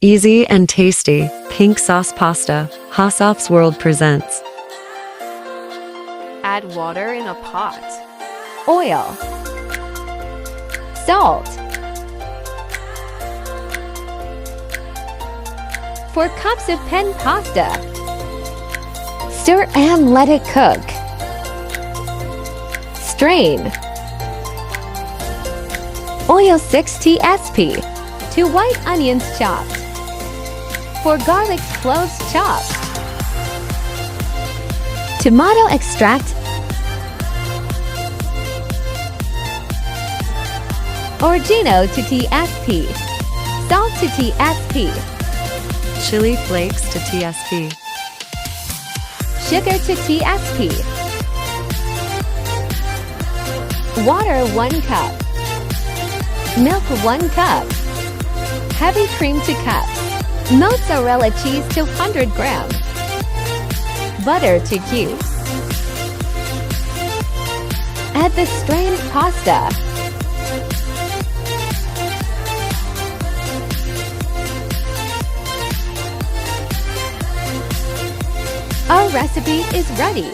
Easy and tasty, pink sauce pasta, Hassof's World presents. Add water in a pot. Oil, salt, 4 cups of pen pasta. Stir and let it cook. Strain. Oil 6 tsp. 2 white onions chopped. 4 garlic cloves chopped. Tomato extract. Oregano to tsp. Salt to tsp. Chili flakes to TSP. Sugar to tsp. Water 1 cup. Milk 1 cup. Heavy cream to cups. Mozzarella cheese to 100 grams. Butter to cubes. Add the strained pasta. Our recipe is ready.